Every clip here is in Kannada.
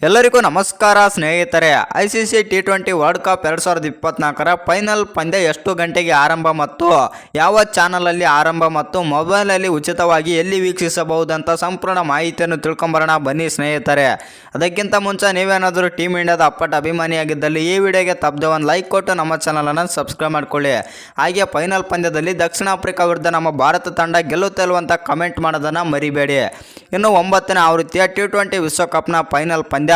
ಎಲ್ಲರಿಗೂ ನಮಸ್ಕಾರ ಸ್ನೇಹಿತರೆ. ICC T20 ವರ್ಲ್ಡ್ ಕಪ್ 2024ರ ಫೈನಲ್ ಪಂದ್ಯ ಎಷ್ಟು ಗಂಟೆಗೆ ಆರಂಭ ಮತ್ತು ಯಾವ ಚಾನಲಲ್ಲಿ ಆರಂಭ ಮತ್ತು ಮೊಬೈಲಲ್ಲಿ ಉಚಿತವಾಗಿ ಎಲ್ಲಿ ವೀಕ್ಷಿಸಬಹುದಂತ ಸಂಪೂರ್ಣ ಮಾಹಿತಿಯನ್ನು ತಿಳ್ಕೊಂಬರೋಣ ಬನ್ನಿ ಸ್ನೇಹಿತರೆ. ಅದಕ್ಕಿಂತ ಮುಂಚೆ ನೀವೇನಾದರೂ ಟೀಮ್ ಇಂಡಿಯಾದ ಅಪ್ಪಟ ಅಭಿಮಾನಿಯಾಗಿದ್ದಲ್ಲಿ ಈ ವಿಡಿಯೋಗೆ ತಪ್ಪದೆ ಒಂದು ಲೈಕ್ ಕೊಟ್ಟು ನಮ್ಮ ಚಾನಲನ್ನು ಸಬ್ಸ್ಕ್ರೈಬ್ ಮಾಡ್ಕೊಳ್ಳಿ. ಹಾಗೆ ಫೈನಲ್ ಪಂದ್ಯದಲ್ಲಿ ದಕ್ಷಿಣ ಆಫ್ರಿಕಾ ವಿರುದ್ಧ ನಮ್ಮ ಭಾರತ ತಂಡ ಗೆಲ್ಲುತ್ತಲ್ವ ಅಂತ ಕಮೆಂಟ್ ಮಾಡೋದನ್ನು ಮರಿಬೇಡಿ. ಇನ್ನು 9ನೇ ಆವೃತ್ತಿಯ T20 ವಿಶ್ವಕಪ್ನ ಫೈನಲ್ ಪಂದ್ಯ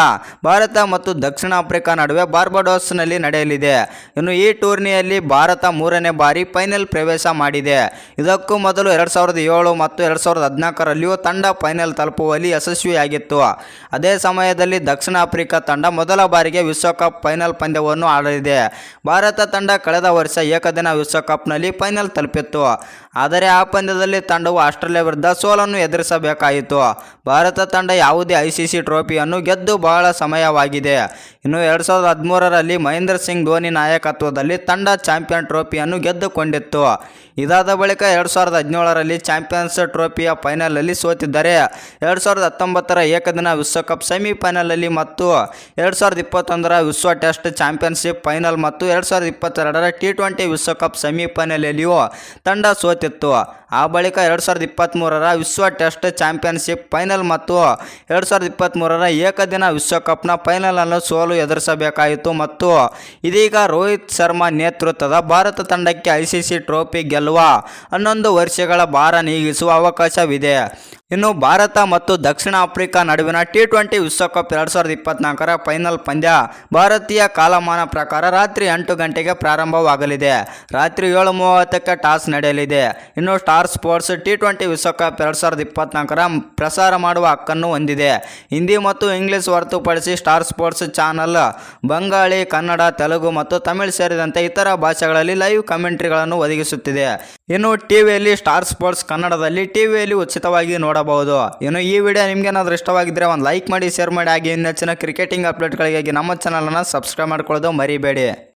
ಭಾರತ ಮತ್ತು ದಕ್ಷಿಣ ಆಫ್ರಿಕಾ ನಡುವೆ ಬಾರ್ಬಡೋಸ್ನಲ್ಲಿ ನಡೆಯಲಿದೆ. ಇನ್ನು ಈ ಟೂರ್ನಿಯಲ್ಲಿ ಭಾರತ 3ನೇ ಬಾರಿ ಫೈನಲ್ ಪ್ರವೇಶ ಮಾಡಿದೆ. ಇದಕ್ಕೂ ಮೊದಲು 2007 ಮತ್ತು 2014ರಲ್ಲಿಯೂ ತಂಡ ಫೈನಲ್ ತಲುಪುವಲ್ಲಿ ಯಶಸ್ವಿಯಾಗಿತ್ತು. ಅದೇ ಸಮಯದಲ್ಲಿ ದಕ್ಷಿಣ ಆಫ್ರಿಕಾ ತಂಡ ಮೊದಲ ಬಾರಿಗೆ ವಿಶ್ವಕಪ್ ಫೈನಲ್ ಪಂದ್ಯವನ್ನು ಆಡಲಿದೆ. ಭಾರತ ತಂಡ ಕಳೆದ ವರ್ಷ ಏಕದಿನ ವಿಶ್ವಕಪ್ನಲ್ಲಿ ಫೈನಲ್ ತಲುಪಿತ್ತು. ಆದರೆ ಆ ಪಂದ್ಯದಲ್ಲಿ ತಂಡವು ಆಸ್ಟ್ರೇಲಿಯಾ ವಿರುದ್ಧ ಸೋಲನ್ನು ಎದುರಿಸಬೇಕಾಯಿತು. ಭಾರತ ತಂಡ ಯಾವುದೇ ICC ಟ್ರೋಫಿಯನ್ನು ಗೆದ್ದು ಬಹಳ ಸಮಯವಾಗಿದೆ. ಇನ್ನು 2013ರಲ್ಲಿ ಮಹೇಂದ್ರ ಸಿಂಗ್ ಧೋನಿ ನಾಯಕತ್ವದಲ್ಲಿ ತಂಡ ಚಾಂಪಿಯನ್ ಟ್ರೋಫಿಯನ್ನು ಗೆದ್ದುಕೊಂಡಿತ್ತು. ಇದಾದ ಬಳಿಕ 2017ರಲ್ಲಿ ಚಾಂಪಿಯನ್ಸ್ ಟ್ರೋಫಿಯ ಫೈನಲಲ್ಲಿ ಸೋತಿದ್ದರೆ 2019ರ ಏಕದಿನ ವಿಶ್ವಕಪ್ ಸೆಮಿಫೈನಲಲ್ಲಿ ಮತ್ತು 2021ರ ವಿಶ್ವ ಟೆಸ್ಟ್ ಚಾಂಪಿಯನ್ಶಿಪ್ ಫೈನಲ್ ಮತ್ತು 2022ರ T20 ವಿಶ್ವಕಪ್ ಸೆಮಿಫೈನಲಲ್ಲಿಯೂ ತಂಡ ಸೋತಿತ್ತು. ಆ ಬಳಿಕ 2023ರ ವಿಶ್ವ ಟೆಸ್ಟ್ ಚಾಂಪಿಯನ್ಶಿಪ್ ಫೈನಲ್ ಮತ್ತು 2023ರ ಏಕದಿನ ವಿಶ್ವಕಪ್ನ ಫೈನಲನ್ನು ಸೋಲು ಎದುರಿಸಬೇಕಾಯಿತು ಮತ್ತು ಇದೀಗ ರೋಹಿತ್ ಶರ್ಮಾ ನೇತೃತ್ವದ ಭಾರತ ತಂಡಕ್ಕೆ ICC ಟ್ರೋಫಿ ಗೆಲ್ಲುವ 11 ವರ್ಷಗಳ ಭಾರ ನೀಗಿಸುವ ಅವಕಾಶವಿದೆ. ಇನ್ನು ಭಾರತ ಮತ್ತು ದಕ್ಷಿಣ ಆಫ್ರಿಕಾ ನಡುವಿನ T20 ವಿಶ್ವಕಪ್ 2024ರ ಫೈನಲ್ ಪಂದ್ಯ ಭಾರತೀಯ ಕಾಲಮಾನ ಪ್ರಕಾರ ರಾತ್ರಿ 8 ಗಂಟೆಗೆ ಪ್ರಾರಂಭವಾಗಲಿದೆ. ರಾತ್ರಿ 7:30ಕ್ಕೆ ಟಾಸ್ ನಡೆಯಲಿದೆ. ಇನ್ನು ಸ್ಟಾರ್ ಸ್ಪೋರ್ಟ್ಸ್ T20 ವಿಶ್ವಕಪ್ 2024ರ ಪ್ರಸಾರ ಮಾಡುವ ಹಕ್ಕನ್ನು ಹೊಂದಿದೆ. ಹಿಂದಿ ಮತ್ತು ಇಂಗ್ಲಿಷ್ ಹೊರತುಪಡಿಸಿ star sports channel Bengali, Kannada, Telugu ಮತ್ತು ತಮಿಳು ಸೇರಿದಂತೆ ಇತರ ಭಾಷೆಗಳಲ್ಲಿ ಲೈವ್ ಕಮೆಂಟ್ರಿಗಳನ್ನು ಒದಗಿಸುತ್ತಿದೆ. ಇನ್ನು ಟಿವಿಯಲ್ಲಿ ಸ್ಟಾರ್ ಸ್ಪೋರ್ಟ್ಸ್ ಕನ್ನಡದಲ್ಲಿ ಟಿವಿಯಲ್ಲಿ ಉಚಿತವಾಗಿ ನೋಡಬಹುದು. ಇನ್ನು ಈ ವಿಡಿಯೋ ನಿಮ್ಗೇನಾದರೂ ಇಷ್ಟವಾಗಿದ್ದರೆ ಒಂದು ಲೈಕ್ ಮಾಡಿ, ಶೇರ್ ಮಾಡಿ. ಹಾಗೆ ಇನ್ನೆಚ್ಚಿನ ಕ್ರಿಕೆಟಿಂಗ್ ಅಪ್ಡೇಟ್ಗಳಿಗಾಗಿ ನಮ್ಮ ಚಾನಲನ್ನು ಸಬ್ಸ್ಕ್ರೈಬ್ ಮಾಡ್ಕೊಳ್ಳೋದು ಮರಿಬೇಡಿ.